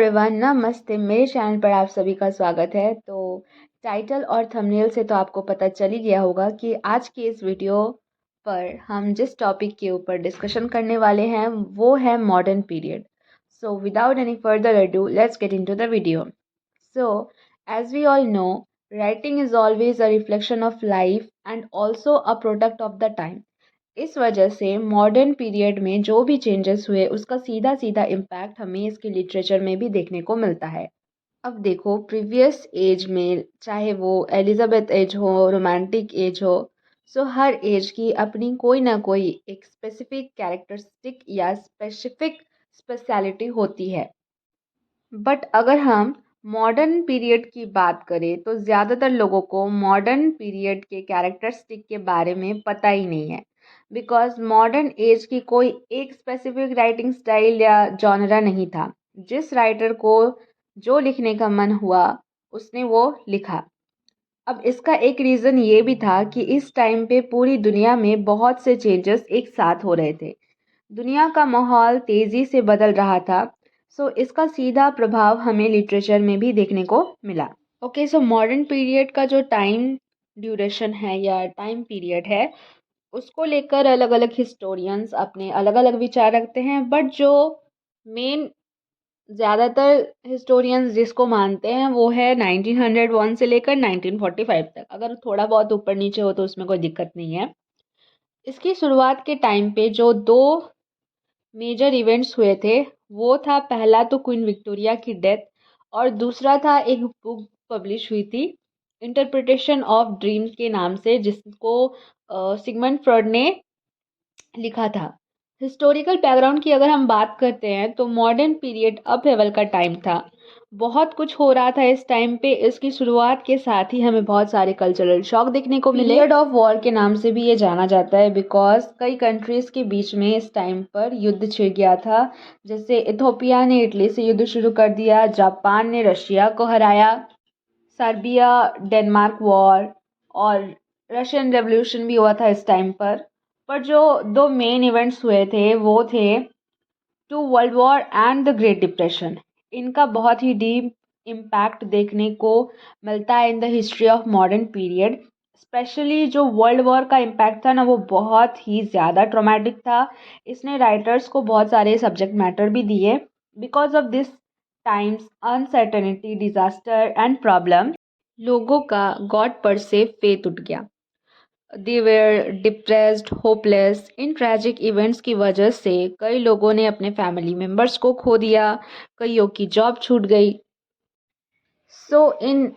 Everyone, नमस्ते। मेरे channel पर आप सभी का स्वागत है। तो टाइटल और थंबनेल से तो आपको पता चल ही गया होगा कि आज की इस वीडियो पर हम जिस टॉपिक के ऊपर डिस्कशन करने वाले हैं वो है modern period. So without any further ado, let's get into the video. So as we all know, writing is always a reflection of life and also a product of the time. इस वजह से modern period में जो भी changes हुए उसका सीधा सीधा इम्पैक्ट हमें इसके लिटरेचर में भी देखने को मिलता है। अब देखो, प्रीवियस एज में चाहे वो एलिजाबेथ एज हो, रोमांटिक एज हो, सो हर एज की अपनी कोई ना कोई एक स्पेसिफिक कैरेक्टरिस्टिक या स्पेसिफिक स्पेशलिटी होती है। बट अगर हम मॉडर्न पीरियड की बात करें तो ज़्यादातर लोगों को मॉडर्न पीरियड के कैरेक्टरिस्टिक के बारे में पता ही नहीं है। बिकॉज मॉडर्न एज की कोई एक स्पेसिफिक राइटिंग स्टाइल या जॉनरा नहीं था। जिस राइटर को जो लिखने का मन हुआ उसने वो लिखा। अब इसका एक रीज़न ये भी था कि इस टाइम पे पूरी दुनिया में बहुत से चेंजेस एक साथ हो रहे थे। दुनिया का माहौल तेज़ी से बदल रहा था। सो इसका सीधा प्रभाव हमें लिटरेचर में भी देखने को मिला। ओके, सो मॉडर्न पीरियड का जो टाइम ड्यूरेशन है या टाइम पीरियड है उसको लेकर अलग अलग हिस्टोरियंस अपने अलग अलग विचार रखते हैं। बट जो मेन ज़्यादातर हिस्टोरियंस जिसको मानते हैं वो है 1901 से लेकर 1945 तक। अगर थोड़ा बहुत ऊपर नीचे हो तो उसमें कोई दिक्कत नहीं है। इसकी शुरुआत के टाइम पे जो दो मेजर इवेंट्स हुए थे वो था, पहला तो क्वीन विक्टोरिया की डेथ और दूसरा था एक बुक पब्लिश हुई थी इंटरप्रिटेशन ऑफ ड्रीम्स के नाम से, जिसको सिगमंड फ्रॉइड ने लिखा था। हिस्टोरिकल बैकग्राउंड की अगर हम बात करते हैं तो मॉडर्न पीरियड अब लेवल का टाइम था। बहुत कुछ हो रहा था इस टाइम पे। इसकी शुरुआत के साथ ही हमें बहुत सारे कल्चरल शॉक देखने को मिले। पीरियड ऑफ वॉर के नाम से भी ये जाना जाता है बिकॉज कई कंट्रीज के बीच में इस टाइम पर युद्ध छिड़ गया था। जैसे इथोपिया ने इटली से युद्ध शुरू कर दिया, जापान ने रशिया को हराया, सर्बिया डेनमार्क वॉर और रशियन रेवोल्यूशन भी हुआ था इस टाइम पर जो दो मेन इवेंट्स हुए थे वो थे two world war and the great depression. इनका बहुत ही डीप इम्पैक्ट देखने को मिलता है in the history of modern period. Specially जो वर्ल्ड वॉर का इम्पैक्ट था ना, वो बहुत ही ज़्यादा ट्रॉमेटिक था। इसने राइटर्स को बहुत सारे सब्जेक्ट मैटर भी दिए। Because of this times uncertainty, disaster and problem, लोगों का गॉड पर से फेथ उठ गया। They were depressed, hopeless. In tragic events की वजह से कई लोगों ने अपने फैमिली मेम्बर्स को खो दिया, कईयों की जॉब छूट गई। सो इन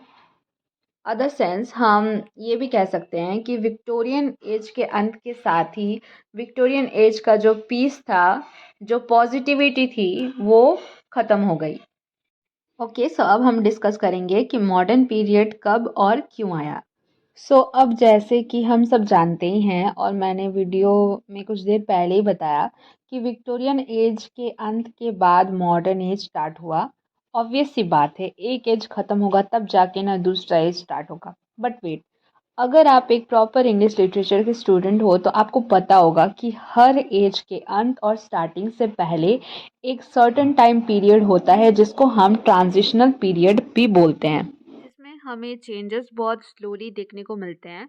अदर सेंस हम ये भी कह सकते हैं कि विक्टोरियन एज के अंत के साथ ही विक्टोरियन एज का जो पीस था, जो पॉजिटिविटी थी, वो ख़त्म हो गई। ओके, सो अब हम डिस्कस करेंगे कि मॉडर्न पीरियड कब और क्यों आया। अब जैसे कि हम सब जानते ही हैं और मैंने वीडियो में कुछ देर पहले ही बताया कि विक्टोरियन एज के अंत के बाद मॉडर्न एज स्टार्ट हुआ। ऑब्वियस सी बात है, एक एज ख़त्म होगा तब जाके ना दूसरा एज स्टार्ट होगा। बट वेट, अगर आप एक प्रॉपर इंग्लिश लिटरेचर के स्टूडेंट हो तो आपको पता होगा कि हर एज के अंत और स्टार्टिंग से पहले एक सर्टेन टाइम पीरियड होता है जिसको हम ट्रांजिशनल पीरियड भी बोलते हैं, जिसमें हमें चेंजेस बहुत स्लोली देखने को मिलते हैं।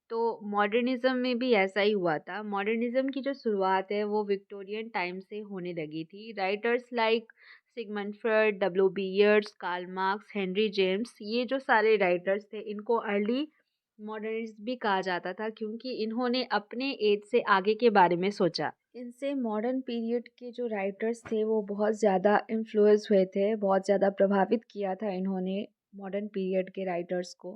तो मॉडर्निज्म में भी ऐसा ही हुआ था। मॉडर्निज्म की जो शुरुआत है वो विक्टोरियन टाइम से होने लगी थी। Writers like Sigmund Freud, W B Yeats, Karl Marx, Henry James, ये जो सारे राइटर्स थे इनको अर्ली मॉडर्निस्ट भी कहा जाता था क्योंकि इन्होंने अपने एज से आगे के बारे में सोचा। इनसे मॉडर्न पीरियड के जो राइटर्स थे वो बहुत ज़्यादा इन्फ्लुएंस हुए थे, बहुत ज़्यादा प्रभावित किया था इन्होंने मॉडर्न पीरियड के राइटर्स को।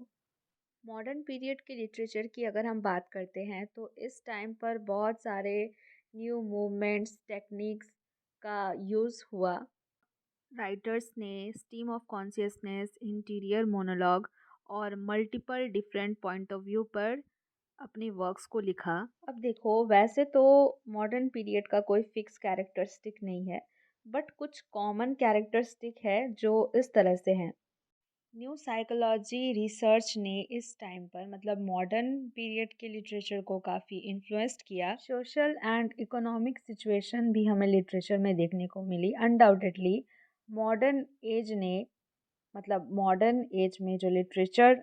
मॉडर्न पीरियड के लिटरेचर की अगर हम बात करते हैं तो इस टाइम पर बहुत सारे न्यू मूवमेंट्स, टेक्निक्स का यूज़ हुआ। राइटर्स ने stream of consciousness, interior monologue और multiple different point of view पर अपने वर्क्स को लिखा। अब देखो, वैसे तो मॉडर्न पीरियड का कोई फिक्स कैरेक्टरिस्टिक नहीं है, बट कुछ कॉमन कैरेक्टरिस्टिक है जो इस तरह से हैं। न्यू साइकोलॉजी रिसर्च ने इस टाइम पर मतलब मॉडर्न पीरियड के लिटरेचर को काफ़ी इन्फ्लुएंस्ड किया। सोशल एंड इकोनॉमिक सिचुएशन भी हमें लिटरेचर में देखने को मिली अनडाउटेडली। मॉडर्न एज ने मतलब मॉडर्न एज में जो लिटरेचर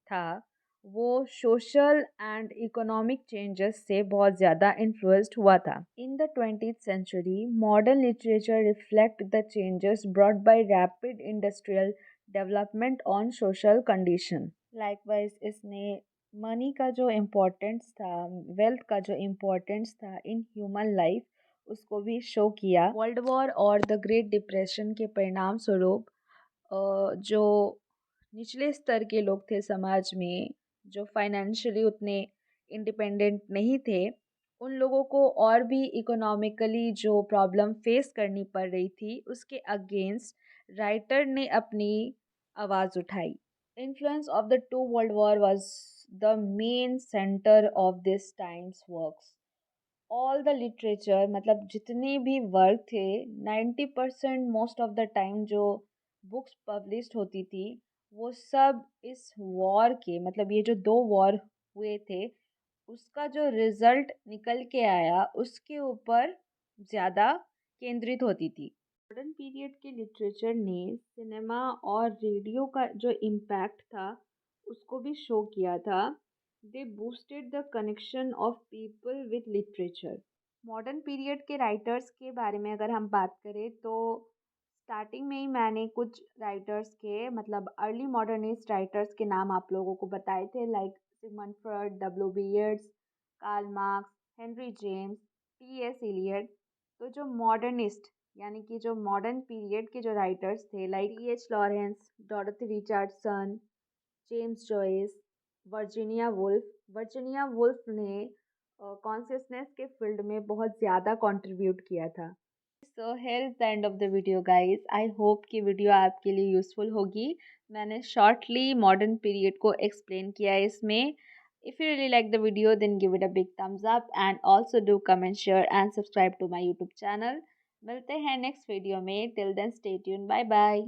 था वो सोशल एंड इकोनॉमिक चेंजेस से बहुत ज़्यादा इन्फ्लुएंस्ड हुआ था। In the 20th century modern literature reflect the changes brought by rapid industrial development on social condition. Likewise इसने मनी का जो इम्पोर्टेंस था, वेल्थ का जो इम्पोर्टेंस था इन ह्यूमन लाइफ, उसको भी शो किया। वर्ल्ड वॉर और द ग्रेट डिप्रेशन के परिणाम स्वरूप जो निचले स्तर के लोग थे समाज में, जो फाइनेंशियली उतने इंडिपेंडेंट नहीं थे, उन लोगों को और भी इकोनॉमिकली जो प्रॉब्लम फेस करनी पड़ रही थी उसके अगेंस्ट राइटर ने अपनी आवाज़ उठाई। Influence of the two world war was the main centre of this times works. All the literature मतलब जितने भी वर्क थे, 90% मोस्ट ऑफ द टाइम जो बुक्स पब्लिश्ड होती थी वो सब इस वॉर के, मतलब ये जो दो वॉर हुए थे उसका जो रिजल्ट निकल के आया उसके ऊपर ज़्यादा केंद्रित होती थी। मॉडर्न पीरियड के लिटरेचर ने सिनेमा और रेडियो का जो इम्पैक्ट था उसको भी शो किया था। They boosted the connection of people with literature. Modern period के राइटर्स के बारे में अगर हम बात करें तो स्टार्टिंग में ही मैंने कुछ राइटर्स के मतलब अर्ली मॉडर्निस्ट राइटर्स के नाम आप लोगों को बताए थे, like Sigmund Freud, W B Yeats, Karl Marx, Henry James, T S Eliot. तो जो मॉडर्निस्ट यानी कि जो मॉडर्न पीरियड के जो राइटर्स थे like T H Lawrence, Dorothy Richardson, James Joyce, Virginia Woolf ने कॉन्शियसनेस के फील्ड में बहुत ज़्यादा कंट्रीब्यूट किया था। So here is the end of the video guys. I hope कि वीडियो आपके लिए यूज़फुल होगी। मैंने शॉर्टली मॉडर्न पीरियड को एक्सप्लेन किया है इसमें। If you really like the video then give it a big thumbs up and also do comment share and subscribe to my YouTube channel. मिलते हैं नेक्स्ट वीडियो में। Till then stay tune, bye bye.